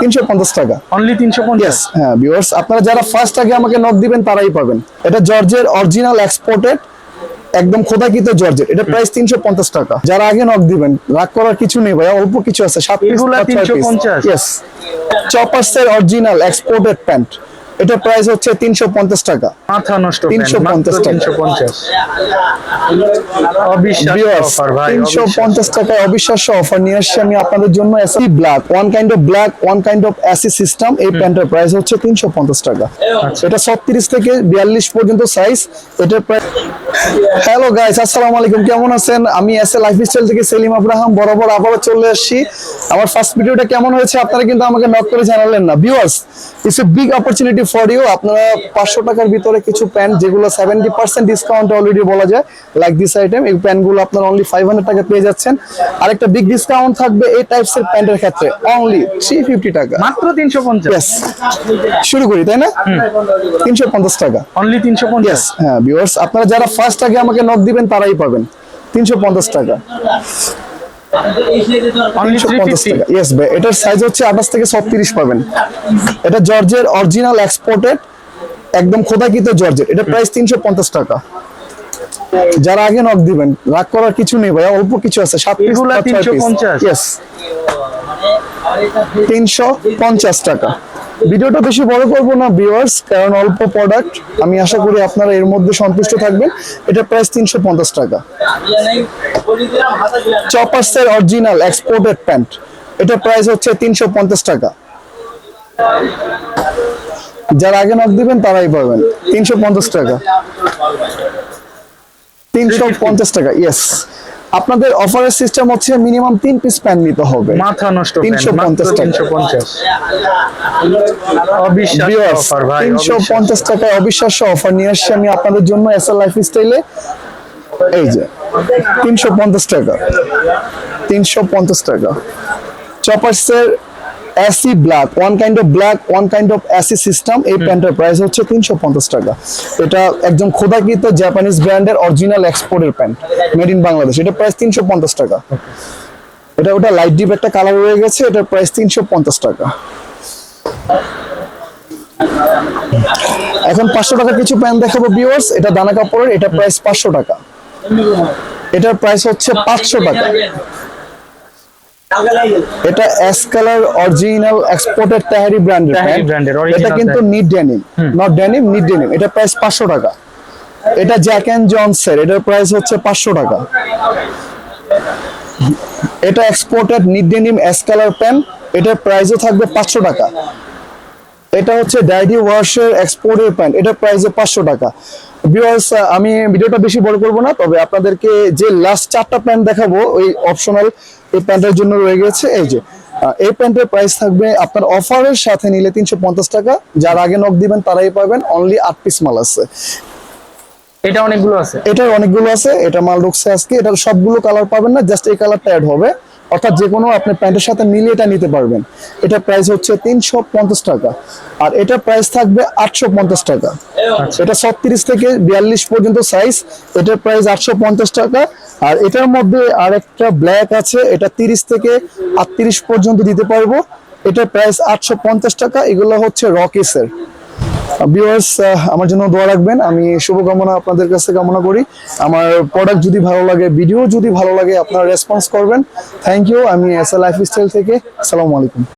350 টাকা অনলি 350। হ্যাঁ ভিউয়ার্স, আপনারা যারা ফার্স্ট আগে আমাকে নক দিবেন তারাই পাবেন। এটা জর্জের অরিজিনাল এক্সপোর্টেড, একদম খোদাকিত জর্জেট। এটা প্রাইস 350 টাকা। যারা আগে নক দিবেন, রাগ করার কিছু নেই ভাই, অল্প কিছু আছে, 7 পিস এগুলা 350। ইয়েস। চপার্সের অরিজিনাল এক্সপোর্টেড প্যান্ট, এটা প্রাইস হচ্ছে 350 টাকা। মাথা নষ্ট, 350 টাকা। 350 অবিশ্বাস্য অফার ভাই, 350 টাকায় অবিশ্বাস্য অফার নিয়ে আসছি আমি আপনাদের জন্য। AC black, one kind of black, one kind of ash system. এই প্যান্টের প্রাইস হচ্ছে 350 টাকা। এটা 36 থেকে 42 পর্যন্ত সাইজ। এটার প্রাইস। হ্যালো গাইস, আসসালামু আলাইকুম, কেমন আছেন? আমি এসএ লাইফস্টাইল থেকে সেলিম আব্রাহাম বরাবর আবারও চলে আসছি। আমার ফার্স্ট ভিডিওটা কেমন হয়েছে আপনারা কিন্তু আমাকে নক করে জানালেন না। Viewers, it's a big opportunity for you. আপনারা 500 টাকার ভিতরে কিছু প্যান্ট, যেগুলো 70% ডিসকাউন্ট অলরেডি বলা যায়, লাইক দিস আইটেম, এই প্যান্টগুলো আপনারা অনলি 500 টাকা পেয়ে যাচ্ছেন। আর একটা বিগ ডিসকাউন্ট থাকবে এই টাইপস এর প্যান্টের ক্ষেত্রে, অনলি 350 টাকা, মাত্র 350। ইয়েস, শুরু করি তাই না? 350 টাকা অনলি 350। হ্যাঁ ভিউয়ার্স, আপনারা যারা ফার্স্ট আগে আমাকে নক দিবেন তারাই পাবেন 350 টাকা। অনলি 350 টাকা, ইয়েস ভাই। এটার সাইজ হচ্ছে 28 থেকে 36 পাবেন। এটা জর্জের অরিজিনাল এক্সপোর্টেড, একদম খোদাকিত জর্জেট। এটা প্রাইস 350 টাকা। যারা আগে নক দিবেন, রাগ করার কিছু নেই ভাই, অল্প কিছু আছে, 7 পিস এগুলা 350। ইয়েস, 350 টাকা। ভিডিওটা বেশি বড় করব না ভিউয়ার্স, কারণ অল্প প্রোডাক্ট, আমি আশা করি আপনারা এর মধ্যে সন্তুষ্ট থাকবেন। এটা প্রাইস 350 টাকা। চপার্সের অরিজিনাল এক্সপোর্টেড প্যান্ট, এটা প্রাইস হচ্ছে 350 টাকা। যারা আগে নক দিবেন তারাই পাবেন 350 টাকা। 350 টাকা, ইয়েস। আপনাদের অফারের সিস্টেম হচ্ছে মিনিমাম 3 পিস প্যান্ট নিতে হবে। মাথা নষ্ট, 350 টাকা। 350 অবিশ্বাস্য অফার ভাই, 350 টাকায় অবিশ্বাস্য অফার নিয়ে আসছি আমি আপনাদের জন্য এসএ লাইফস্টাইলে। এই যে 350 টাকা, 350 টাকা। চপার্সের ash black, one kind of black, one kind of ash system. এই প্যান্টের প্রাইস হচ্ছে 350 টাকা। এটা একদম খোদাকিত জাপানিজ ব্র্যান্ডের অরিজিনাল এক্সপোর্টের প্যান্ট, মেড ইন বাংলাদেশ। এটা প্রাইস 350 টাকা। এটা ওটা লাইট ডিপ একটা কালার রয়ে গেছে, এটার প্রাইস 350 টাকা। এখন 500 টাকা কিছু প্যান্ট দেখাবো ভিউয়ার্স। এটা দানা কাপড়ের, এটা প্রাইস 500 টাকা। এটার প্রাইস হচ্ছে 500 টাকা। এটা S colour original exported Taheri ব্র্যান্ডের প্যান্ট। এটা কিন্তু NEET denim, not denim, NEET denim. এটা প্রাইস 500 টাকা। এটা জ্যাক এন্ড জনসের, এটার প্রাইস হচ্ছে 500 টাকা। এটা exported NEET denim S colour pant, এটার প্রাইসও থাকবে 500 টাকা। এটা হচ্ছে ডাইডি ওয়াশের এক্সপোর্টের প্যান্ট, এটার প্রাইসও 500 টাকা। ভিউয়ার্স, আমি ভিডিওটা বেশি বড় করব না, তবে আপনাদেরকে যে লাস্ট 4টা প্যান্ট দেখাবো, ওই অপশনাল এই প্যান্টের জন্য রয়ে গেছে। এই যে এই প্যান্টের প্রাইস থাকবে আপনার অফারের সাথে নিলে 350 টাকা। যারা আগে নক দিবেন তারাই পাবেন। অনলি 8 পিস মাল আছে। এটা অনেকগুলো আছে, এটার অনেকগুলো আছে। এটা মাল ঢুকছে আজকে। এটার সবগুলো কালার পাবেন না, জাস্ট এই কালারটা অ্যাড হবে, অর্থাৎ যে কোনো আপনি প্যান্টের সাথে মিলিয়ে এটা নিতে পারবেন। এটা প্রাইস হচ্ছে 350 টাকা। আর এটা প্রাইস থাকবে 850 টাকা। এটা 36 থেকে 42 পর্যন্ত সাইজ। এটার প্রাইস 850 টাকা। আর এটার মধ্যে আরেকটা ব্ল্যাক আছে, এটা 30 থেকে 38 পর্যন্ত দিতে পারবো। এটার প্রাইস 850 টাকা। এগুলো হচ্ছে রকিসের। ভিউয়ার্স, আমার জন্য দোয়া রাখবেন। আমি শুভকামনা আপনাদের কাছে কামনা করি। আমার প্রোডাক্ট যদি ভালো লাগে, ভিডিও যদি ভালো লাগে, আপনারা রেসপন্স করবেন। Thank you. আমি এসএ লাইফস্টাইল থেকে, আসসালামু আলাইকুম।